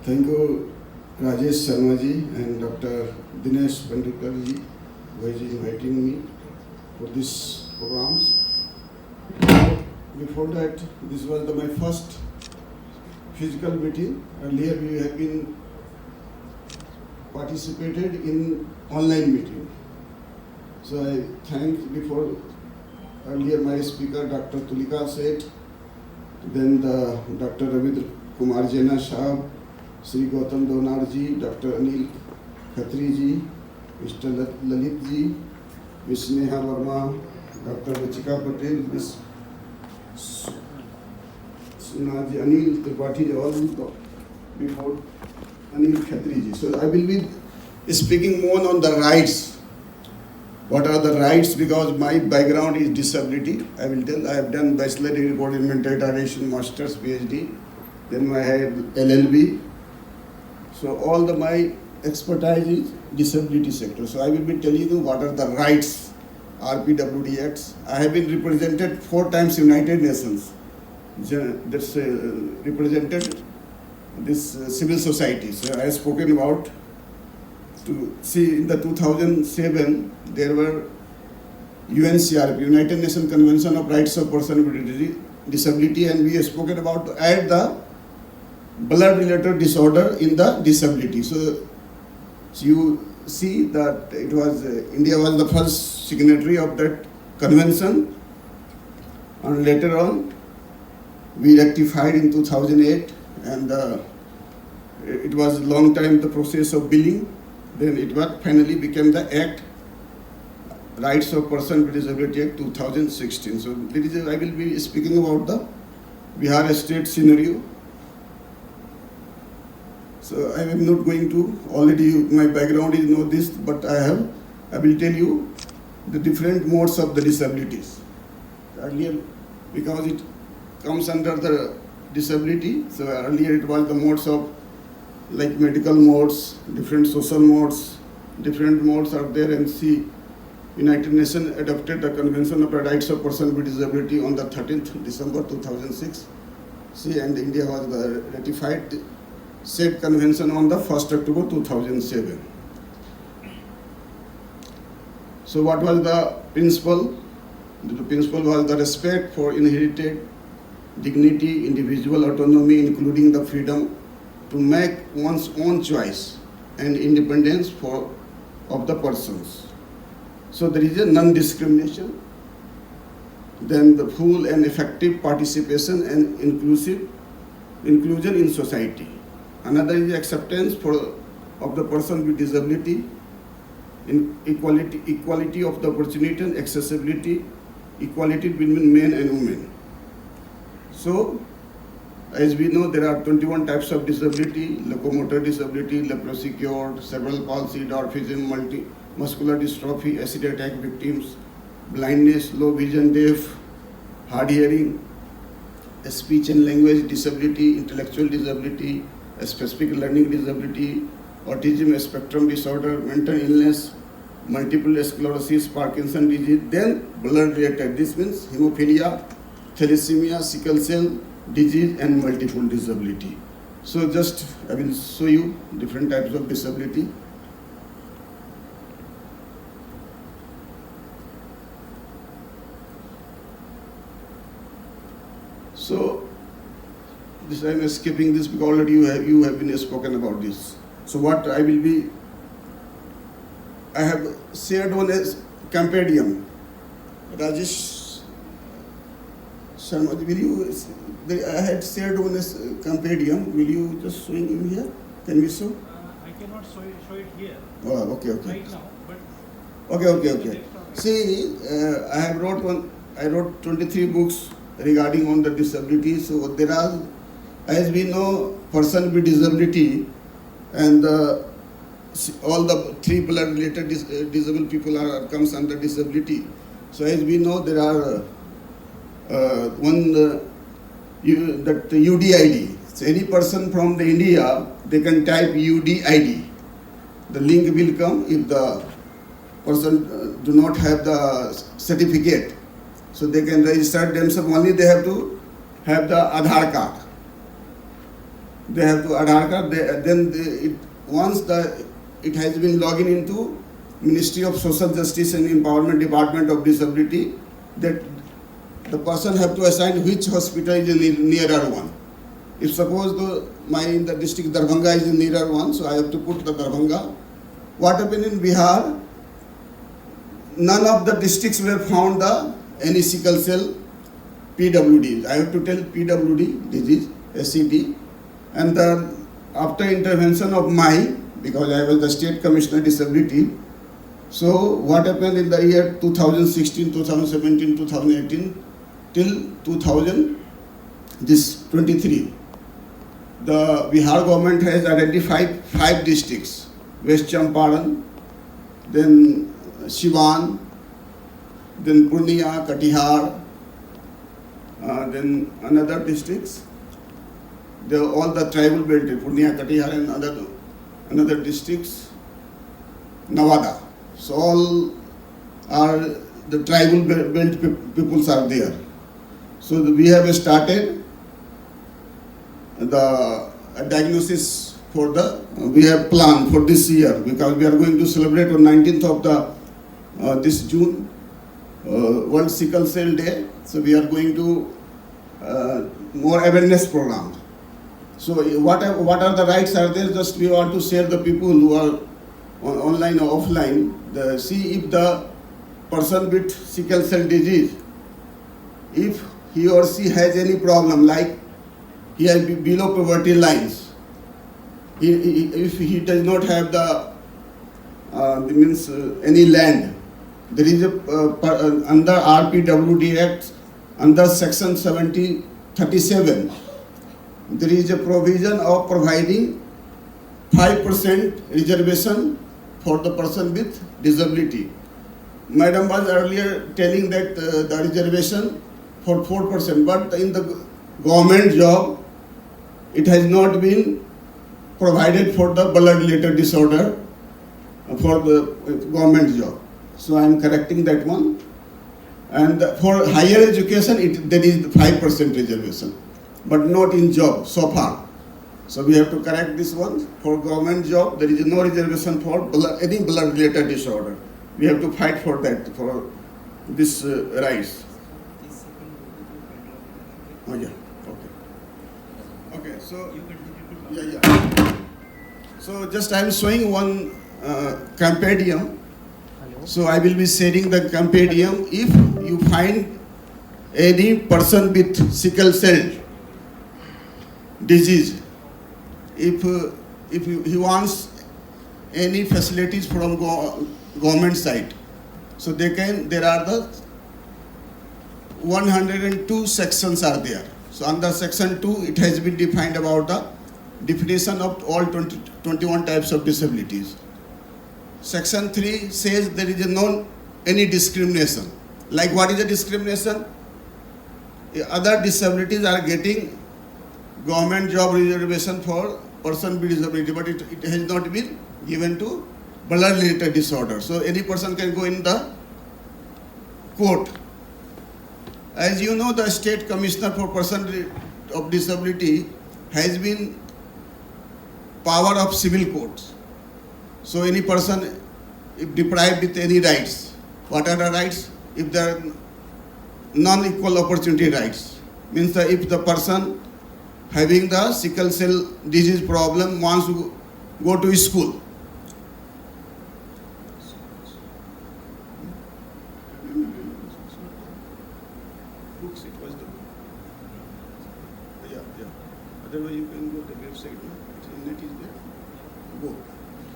Thank you, Rajesh Sharma ji and Dr. Dinesh Pandikar ji, who is inviting me for this program. Before that, this was my first physical meeting. Earlier, we have been participated in online meeting. So I thank before earlier my speaker, Dr. Tulika Seth, then the Dr. Ravindra Kumar Jena Shah, Sri Gautam Donar ji, Dr. Anil Khatri ji, Mr. Lalit ji, Ms. Neha Verma, Dr. Rachika Patel, Ms. Sunaji, Anil Tripathi ji, all before Anil Khatri ji. So I will be speaking more on the rights. What are the rights? Because my background is disability. I will tell. I have done bachelor degree in mental retardation, master's, PhD. Then I had LLB. So all my expertise is disability sector. So I will be telling you what are the rights, RPWD Acts. I have been represented 4 times United Nations. That's represented this civil society. So I have spoken about to see in the 2007 there were UNCRP, United Nations Convention of Rights of Persons with Disability, and we have spoken about to add the blood-related disorder in the disability. So you see that it was India was the first signatory of that convention, and later on we rectified in 2008, and it was a long time the process of billing. Then it was finally became the Act, Rights of Persons with Disability Act 2016. So I will be speaking about the Bihar state scenario. So I am not going to, already my background is know this, but I will tell you the different modes of the disabilities. Earlier, because it comes under the disability, so earlier it was the modes of like medical modes, different social modes, different modes are there, and see United Nations adopted the Convention of the Rights of Persons with Disability on the 13th December 2006. See, and India was ratified said convention on the 1st October 2007. So what was the principle? The principle was the respect for inherited dignity, individual autonomy, including the freedom to make one's own choice and independence of the persons. So there is a non-discrimination, then the full and effective participation and inclusion in society. Another is acceptance of the person with disability, in equality of the opportunity and accessibility, equality between men and women. So, as we know, there are 21 types of disability: locomotor disability, leprosy cured, cerebral palsy, dwarfism, muscular dystrophy, acid attack victims, blindness, low vision, deaf, hard hearing, speech and language disability, intellectual disability, a specific learning disability, autism spectrum disorder, mental illness, multiple sclerosis, Parkinson disease, then blood related. This means hemophilia, thalassemia, sickle cell disease, and multiple disability. So just I will show you different types of disability. So this I am skipping this because already you have been spoken about this. So what I have shared one as Campedium. Rajesh Sharma, will you? I had shared one as Campedium. Will you just showing him here? Can we show? I cannot show it here. Oh, okay. Right now, but Okay. See, I wrote 23 books regarding on the disability. So there are, as we know, person with disability and all the 3 blood related disabled people comes under disability. So as we know, there are that UDID. So any person from the India, they can type UDID. The link will come if the person do not have the certificate. So they can register themselves, only they have to have the Aadhaar card. They have to Aadhaar card. Once it has been logged into Ministry of Social Justice and Empowerment Department of Disability, that the person have to assign which hospital is the nearer one. If suppose the district Darbhanga is the nearer one, so I have to put the Darbhanga. What happened in Bihar? None of the districts were found any sickle cell PWD. I have to tell PWD disease, SCD. And after intervention of because I was the State Commissioner Disability, so what happened in the year 2016, 2017, 2018 till 2023? The Bihar government has identified 5 districts: West Champaran, then Siwan, then Purnia, Katihar, then another districts. All the tribal belt, Purnia, Katihar, and another districts, Nawada. So all are the tribal belt peoples are there. So we have started the diagnosis we have planned for this year, because we are going to celebrate on 19th of this June, World Sickle Cell Day. So we are going to more awareness program. So what are the rights are there? Just we want to share the people who are online or offline. See if the person with sickle cell disease, if he or she has any problem, like he has below poverty lines, if he does not have any land, there is under RPWD Act, under Section 37, there is a provision of providing 5% reservation for the person with disability. Madam was earlier telling that the reservation for 4%, but in the government job, it has not been provided for the blood-related disorder for the government job. So I am correcting that one. And for higher education, there is 5% reservation, but not in job so far. So we have to correct this one. For government job, there is no reservation for any blood-related disorder. We have to fight for that, for this rights. Oh yeah, okay. Okay, so yeah. So just I am showing one compendium. So I will be sharing the compendium. If you find any person with sickle cell disease, if he wants any facilities from government side, so there are the 102 sections are there. So under section 2, it has been defined about the definition of all 21 types of disabilities. Section 3 says there is no any discrimination. Like what is the discrimination? Other disabilities are getting government job reservation for person with disability, but it has not been given to blood-related disorder. So any person can go in the court. As you know, the State Commissioner for Person of Disability has been power of civil courts. So any person, if deprived with any rights, what are the rights? If there are non-equal opportunity rights, means that if the person having the sickle cell disease problem wants to go to school, books, it was the yeah. Otherwise you can go to the website, net is there. Go.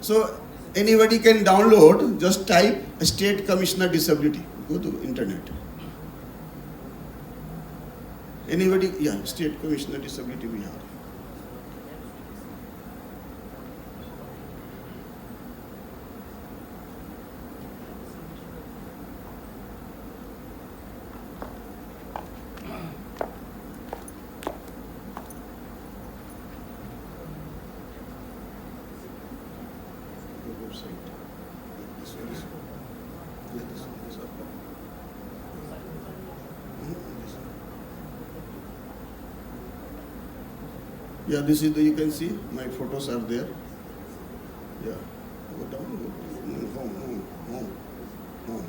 So anybody can download, just type State Commissioner Disability, go to internet. Anybody, yeah, State Commissioner Disability we have. Website. This one is, yeah, this one is up. This one. Yeah, this is the, you can see my photos are there. Yeah, go down, home.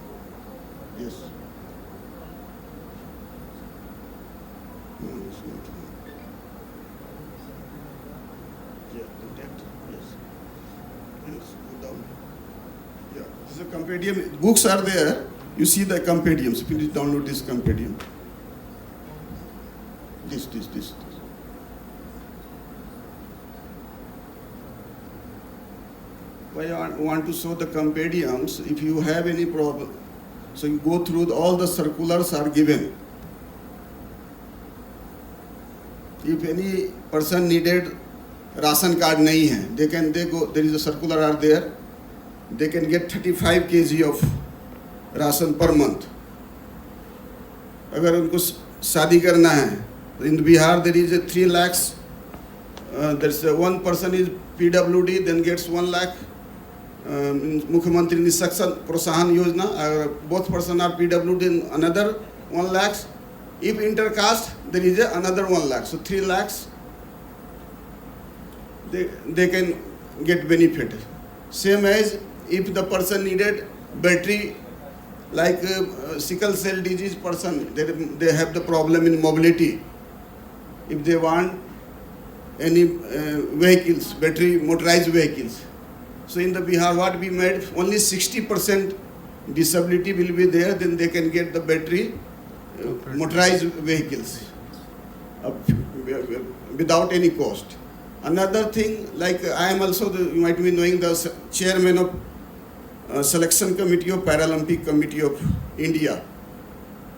Yes. No, it's not home. Yeah, contact. Yes. Yes, go down. Yeah, this is a compendium. Books are there. You see the compendiums. Please download this compendium. This. Why I want to show the compendiums? If you have any problem, so you go through all the circulars are given. If any person needed ration card nahi hai, they go. There is a circular are there. They can get 35 kg of ration per month. अगर उनको शादी करना है, in Bihar there is a 3 lakhs. There's one person is PWD, then gets 1 lakh. Mukhyamantri Nisaksan Prosahan Yojana, both person are PWD, then another 1 lakhs. If intercaste, there is another 1 lakh. So 3 lakhs, they can get benefit. Same as if the person needed battery, like sickle cell disease person, they have the problem in mobility. If they want any vehicles, battery motorized vehicles. So in the Bihar, what we made, only 60% disability will be there, then they can get the battery motorized vehicles without any cost. Another thing, like I am also, you might be knowing, the chairman of Selection Committee of Paralympic Committee of India.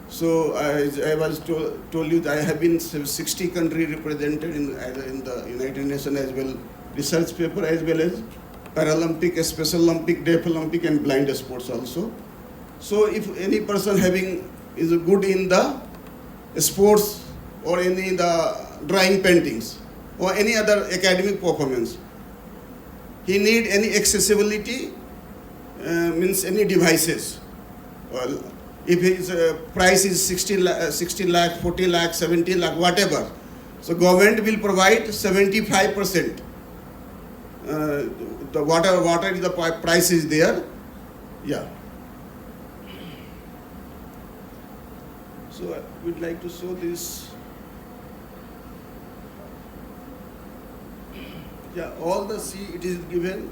So I was told you that I have been 60 country represented in the United Nations as well, research paper as well as Paralympic, Special Olympic, Deaf Olympic and blind sports also. So if any person is good in the sports or any the drawing, paintings or any other academic performance, he need any accessibility, means any devices. Well, if his price is 60 lakh, 40 lakh, 70 lakh, whatever, so government will provide 75%. The whatever is the price is there, yeah. So I would like to show this. Yeah, all the it is given.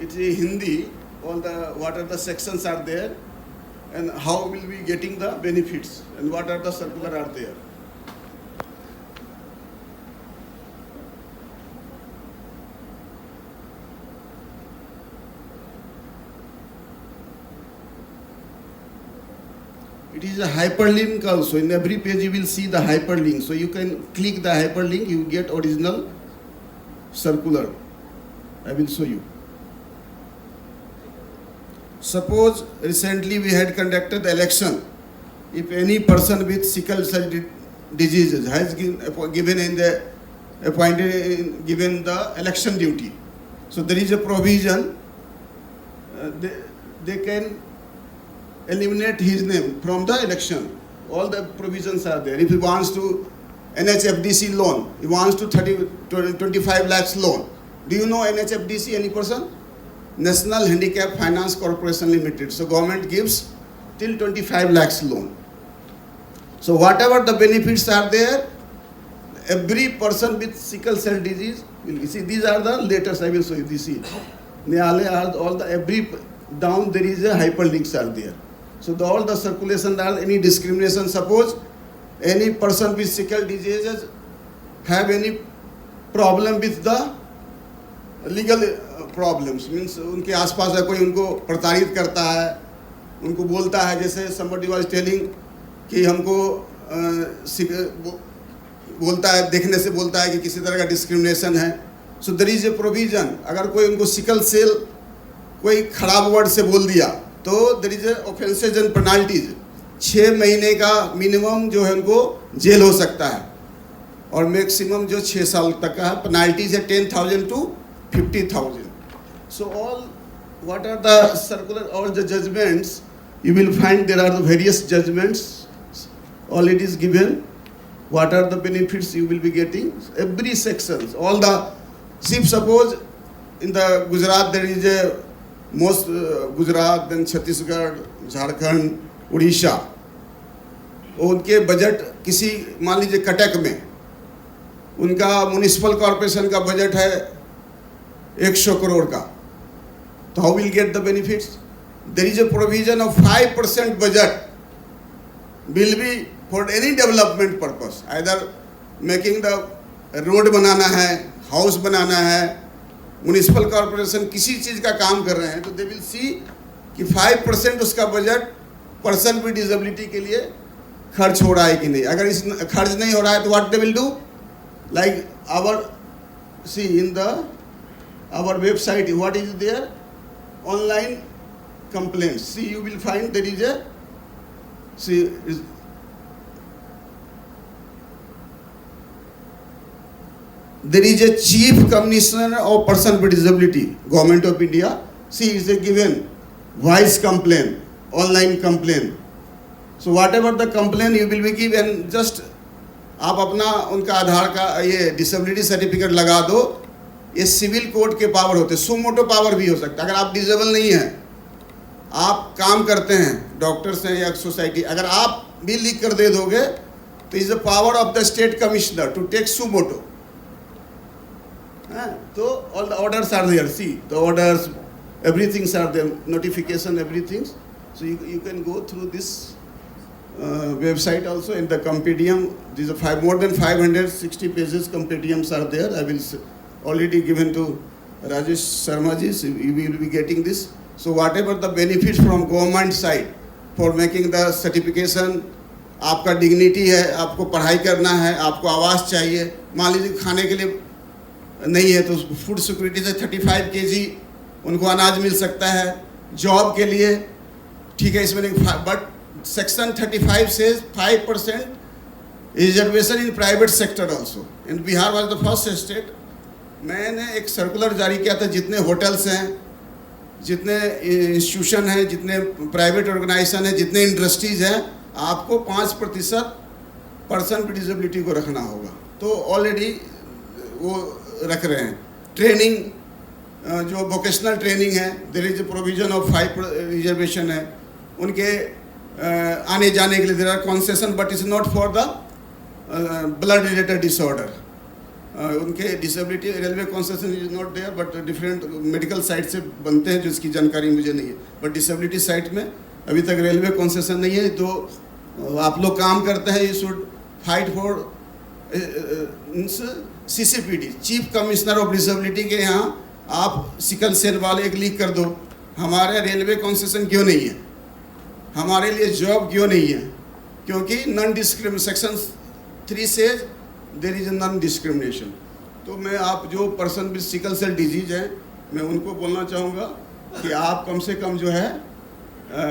It is Hindi. All the what are the sections are there, and how will we getting the benefits, and what are the circular are there. It is a hyperlink also. In every page you will see the hyperlink. So you can click the hyperlink, you get original circular. I will show you. Suppose recently we had conducted the election. If any person with sickle cell diseases has given the election duty, so there is a provision. They can eliminate his name from the election. All the provisions are there. If he wants to NHFDC loan, he wants to 25 lakhs loan. Do you know NHFDC, any person? National Handicap Finance Corporation Limited. So government gives till 25 lakhs loan. So whatever the benefits are there, every person with sickle cell disease, you see these are the letters I will show you. This is all the every down there is a hyperlinks are there. So all the circulation are any discrimination. Suppose any person with sickle diseases have any problem with the legal problems, means उनके आसपास है कोई उनको प्रताड़ित करता है, उनको बोलता है, जैसे somebody was telling कि हमको बोलता है, देखने से बोलता है कि किसी तरह का डिस्क्रिमिनेशन है. So there is a provision. अगर कोई उनको सिकल सेल कोई खराब वर्ड से बोल दिया तो there is a offenses and penalties. 6 महीने का मिनिमम जो है उनको जेल हो सकता है और मैक्सिमम जो 6 साल तक का है. पेनाल्टीज है 10,000 to 50,000. So all what are the circular, all the judgments, you will find there are the various judgments. All it is given. what are the benefits you will be getting. Every sections, all the, see suppose in the Gujarat there is a most Gujarat, then Chhattisgarh, Jharkhand, Orissa, उनके budget किसी मान लीजिए कटक में उनका municipal corporation का budget है 100 करोड़ का, तो how will get the benefits. There is a provision of 5% budget will be for any development purpose, either making the road बनाना है, हाउस बनाना है, म्युनिसिपल कॉर्पोरेशन किसी चीज़ का काम कर रहे हैं, तो दे विल सी कि 5% उसका बजट पर्सन विद डिसेबिलिटी के लिए खर्च हो रहा है कि नहीं. अगर इस खर्च नहीं हो रहा है तो what they will do, like our see in the our website what is there, online complaints. See you will find there is a, see there is a chief commissioner of person with disability, government of India. See, is a given voice complaint, online complaint. So whatever the complaint you will be given, just आप अपना उनका आधार का ये disability certificate लगा दो. ये civil court के power होते हैं, सुमोटो पावर भी हो सकता है. अगर आप डिसेबल नहीं हैं, आप काम करते हैं, डॉक्टर्स हैं या सोसाइटी, अगर आप भी लिख कर दे दोगे तो is the power of the state commissioner to take suo motu. So all the orders are there. See, the orders, everything are there, notification, everything. So you can go through this website also in the compendium. These are more than 560 pages compendiums are there. I will already given to Rajesh Sharma ji. So you will be getting this. So whatever the benefits from government side for making the certification, आपका dignity है, आपको पढ़ाई करना है, आपको आवास चाहिए, मान लीजिए खाने के लिए नहीं है तो फूड सिक्योरिटी से 35 kg उनको अनाज मिल सकता है. जॉब के लिए ठीक है, इसमें नहीं, बट सेक्शन 35 से 5% reservation in private sector also. In Bihar was the first state. मैंने एक सर्कुलर जारी किया था, जितने होटल्स हैं, जितने इंस्टीट्यूशन हैं, जितने प्राइवेट ऑर्गेनाइजेशन हैं, जितने इंडस्ट्रीज़ हैं, आपको 5% पर्सन विद डिसेबिलिटी को रखना होगा. तो ऑलरेडी वो रख रहे हैं. ट्रेनिंग जो वोकेशनल ट्रेनिंग है, there is a provision of 5 reservation है. उनके आने जाने के लिए there are concession, but is not for the blood related disorder. उनके disability railway concession is not there, but different medical site से बनते हैं, जिसकी जानकारी मुझे नहीं है. बट डिसेबिलिटी साइट में अभी तक रेलवे कंसेशन नहीं है. तो आप लोग काम करते हैं, you should fight for CCPD, chief commissioner of disability के यहाँ आप सिकल सेल वाले एक लिख कर दो, हमारे रेलवे कंसेशन क्यों नहीं है, हमारे लिए जॉब क्यों नहीं है. क्योंकि नॉन डिस्क्रिमिनेशन सेक्शन 3 से देयर इज नॉन डिस्क्रिमिनेशन. तो मैं आप जो person with sickle cell disease है, मैं उनको बोलना चाहूँगा कि आप कम से कम जो है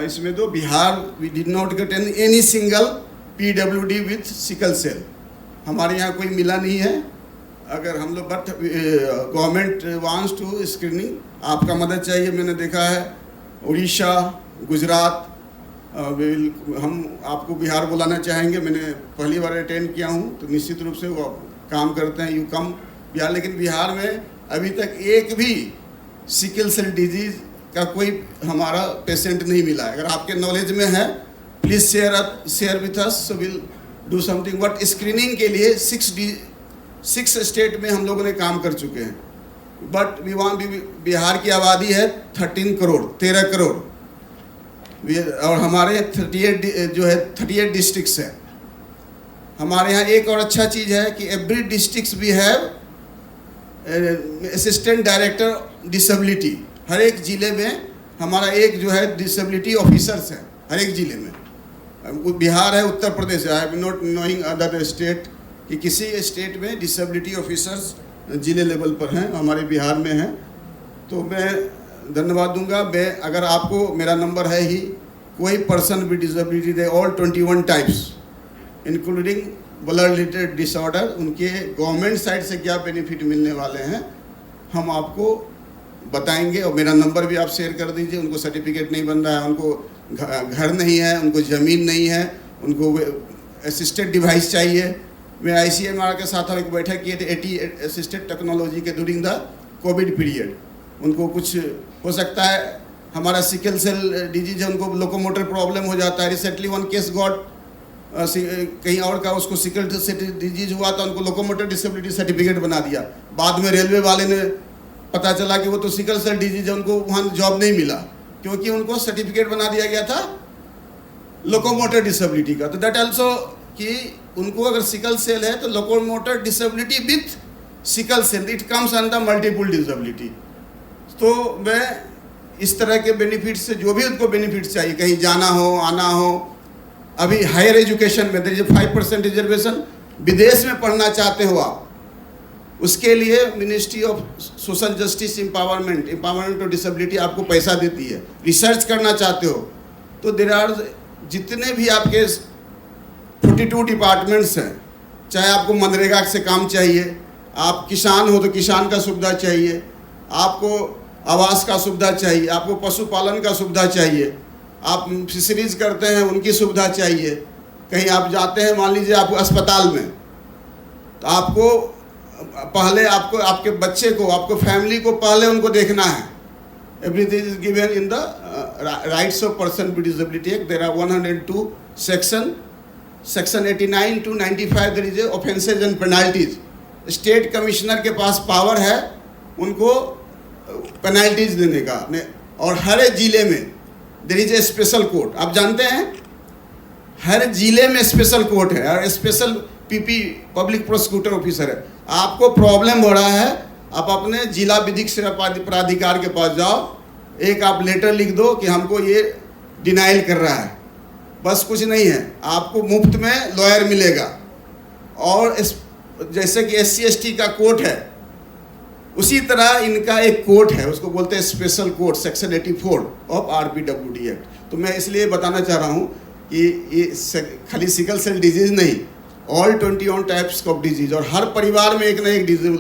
इसमें दो. Bihar we did not get any single PWD with sickle cell. हमारे यहाँ कोई मिला नहीं है. अगर हम लोग, but government wants to screening, आपका मदद चाहिए. मैंने देखा है उड़ीसा, गुजरात, हम आपको बिहार बुलाना चाहेंगे. मैंने पहली बार अटेंड किया हूँ, तो निश्चित रूप से वो काम करते हैं. You come Bihar. लेकिन बिहार में अभी तक एक भी सिकल सेल डिजीज का कोई हमारा पेशेंट नहीं मिला है. अगर आपके नॉलेज में है, please share with us, so will do something. But screening के लिए 6 स्टेट में हम लोगों ने काम कर चुके हैं. बट बिहार की आबादी है 13 करोड़, और हमारे 38 डिस्ट्रिक्ट्स है. हमारे यहाँ एक और अच्छा चीज़ है कि every district we have assistant director disability. हर एक ज़िले में हमारा एक जो है डिसेबिलिटी ऑफिसर्स है, हर एक ज़िले में. बिहार है, उत्तर प्रदेश है, I am not knowing other state कि किसी स्टेट में डिसेबिलिटी ऑफिसर्स ज़िले लेवल पर हैं, हमारे बिहार में हैं. तो मैं धन्यवाद दूंगा. मैं, अगर आपको मेरा नंबर है ही, कोई person with disability, they all 21 types including blood related disorder, उनके गवर्नमेंट साइड से क्या बेनिफिट मिलने वाले हैं हम आपको बताएंगे. और मेरा नंबर भी आप शेयर कर दीजिए. उनको सर्टिफिकेट नहीं बन रहा है, उनको घर नहीं है, उनको ज़मीन नहीं है, उनको असिस्टेड डिवाइस चाहिए, मैं ICMR के साथ एक बैठक किए थे 80 असिस्टेड टेक्नोलॉजी के ड्यूरिंग द कोविड पीरियड। उनको कुछ हो सकता है हमारा सिकल सेल डिजीज है, उनको लोकोमोटर प्रॉब्लम हो जाता है। रिसेंटली वन केस गॉट कहीं और का उसको सिकल सेल डिजीज हुआ था, उनको लोकोमोटर डिसेबिलिटी सर्टिफिकेट बना दिया। बाद में रेलवे वाले ने पता चला कि वो तो सिकल सेल डिजीज है, उनको वहाँ जॉब नहीं मिला क्योंकि उनको सर्टिफिकेट बना दिया गया था लोकोमोटर डिसेबिलिटी का। तो दैट आल्सो कि उनको अगर सिकल सेल है तो locomotor disability with sickle cell it comes under multiple disability. तो मैं इस तरह के बेनिफिट से जो भी उनको बेनिफिट चाहिए, कहीं जाना हो आना हो, अभी हायर एजुकेशन में देयर इज 5% रिजर्वेशन, विदेश में पढ़ना चाहते हो आप, उसके लिए ministry of social justice empowerment to disability आपको पैसा देती है। रिसर्च करना चाहते हो तो देयर आर जितने भी आपके 42 डिपार्टमेंट्स हैं, चाहे आपको मनरेगा से काम चाहिए, आप किसान हो तो किसान का सुविधा चाहिए, आपको आवास का सुविधा चाहिए, आपको पशुपालन का सुविधा चाहिए, आप फिशरीज करते हैं उनकी सुविधा चाहिए, कहीं आप जाते हैं मान लीजिए आप अस्पताल में, तो आपको पहले आपको आपके बच्चे को आपको फैमिली को पहले उनको देखना है। Everything is given in the rights of person with disability act. There are 102 section 89 to 95 there is offences and penalties. State commissioner के पास पावर है उनको पेनल्टीज देने का, और हर जिले में there is a special court. आप जानते हैं हर जिले में स्पेशल कोर्ट है और special PP public prosecutor officer है। आपको प्रॉब्लम हो रहा है, आप अपने जिला विधिक सेवा प्राधिकार के पास जाओ, एक आप लेटर लिख दो कि हमको ये डिनाइल कर रहा है, बस कुछ नहीं है, आपको मुफ्त में लॉयर मिलेगा। और जैसे कि SC/ST का कोर्ट है उसी तरह इनका एक कोर्ट है, उसको बोलते हैं special court, section 84 of RPWD act. तो मैं इसलिए बताना चाह रहा हूँ कि ये खाली सिकल सेल डिजीज़ नहीं, ऑल 21 टाइप्स ऑफ डिजीज़, और हर परिवार में एक ना एक डिजीज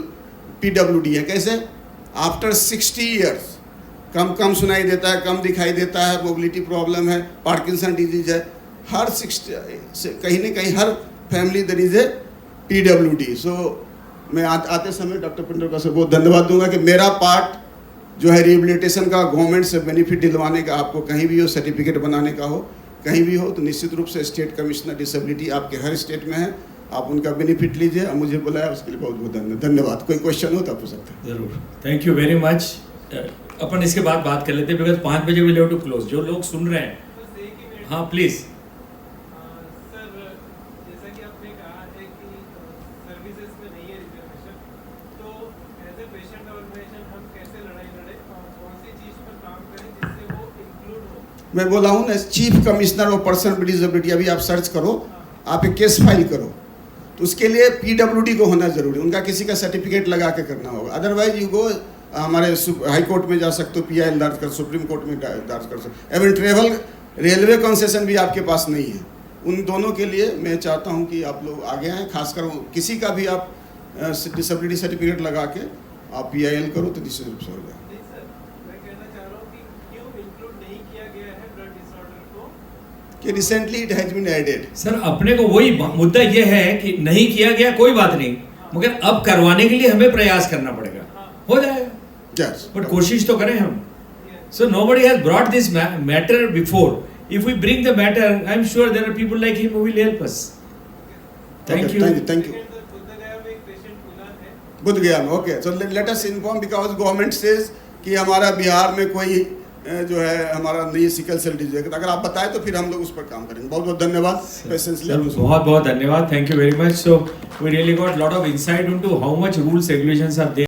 PWD है। कैसे? आफ्टर 60 ईयर्स कम सुनाई देता है, कम दिखाई देता है, मोबिलिटी प्रॉब्लम है, पार्किंसन डिजीज है, हर 60 कहीं ना कहीं हर family there is a PWD। So मैं आते समय डॉक्टर पिंडोरकर से बहुत धन्यवाद दूंगा कि मेरा पार्ट जो है रिहेबिलिटेशन का, गवर्नमेंट से बेनिफिट दिलवाने का, आपको कहीं भी हो सर्टिफिकेट बनाने का हो, कहीं भी हो तो निश्चित रूप से स्टेट कमिश्नर डिसेबिलिटी आपके हर स्टेट में है, आप उनका बेनिफिट लीजिए। और मुझे बुलाया उसके लिए बहुत बहुत धन्यवाद। कोई क्वेश्चन हो तो आप पूछ सकते हैं। जरूर, थैंक यू वेरी मच। अपन इसके बाद बात कर लेते हैं बिकॉज 5 बजे विल हैव टू क्लोज। जो लोग सुन रहे हैं, बस एक ही मिनट। हाँ प्लीज। सर, जैसा कि आपने कहा है कि सर्विसेज में नहीं है रिजर्वेशन, तो एज ए पेशेंट ऑर्गेनाइजेशन हम कैसे लड़ाई लड़े और कौन सी चीज़ पर काम करें जिससे वो इंक्लूड हो? मैं बोला हूँ ना, chief commissioner of person with disability, अभी आप सर्च करो, आप एक केस फाइल करो, तो उसके लिए PWD को होना जरूरी है, उनका किसी का सर्टिफिकेट लगा के करना होगा। अदरवाइज यू गो हमारे हाई कोर्ट में जा सकते हो, PIL दर्ज कर, सुप्रीम कोर्ट में दर्ज कर सकते। एवं ट्रेवल रेलवे कंसेशन भी आपके पास नहीं है। उन दोनों के लिए मैं चाहता हूं कि आप लोग आगे आएँ, खासकर किसी का भी आप डिसेबिलिटी सर्टिफिकेट लगा के आप PIL करो तो निश्चित रूप से हो जाए। नहीं सर, मैं कहना चाह रहा हूँ कि क्यों इंक्लूड नहीं किया गया है ब्लड डिसऑर्डर को? कि recently it has been added. Sir, अपने को वही मुद्दा ये है कि नहीं किया गया कोई बात नहीं, मगर अब करवाने के लिए हमें प्रयास करना पड़ेगा, हो जाएगा। Yes. बट कोशिश तो करें हम। So nobody has brought this matter before. If we bring the matter, I'm sure there are people like him who will help us. Thank Okay, you. Thank you. Bodh Gaya में एक पेशेंट मिला है। बुद्धगया में, okay. So let us inform because government says कि हमारा बिहार में कोई जो है हमारा नहीं सिकल सेल डिजीज है। अगर आप बताएं तो फिर हम लोग उस पर काम करेंगे। बहुत बहुत धन्यवाद पेशेंस लिए। बहुत बहुत धन्यवाद, thank you very much. So we really got lot of insight into how much rules regulations are there.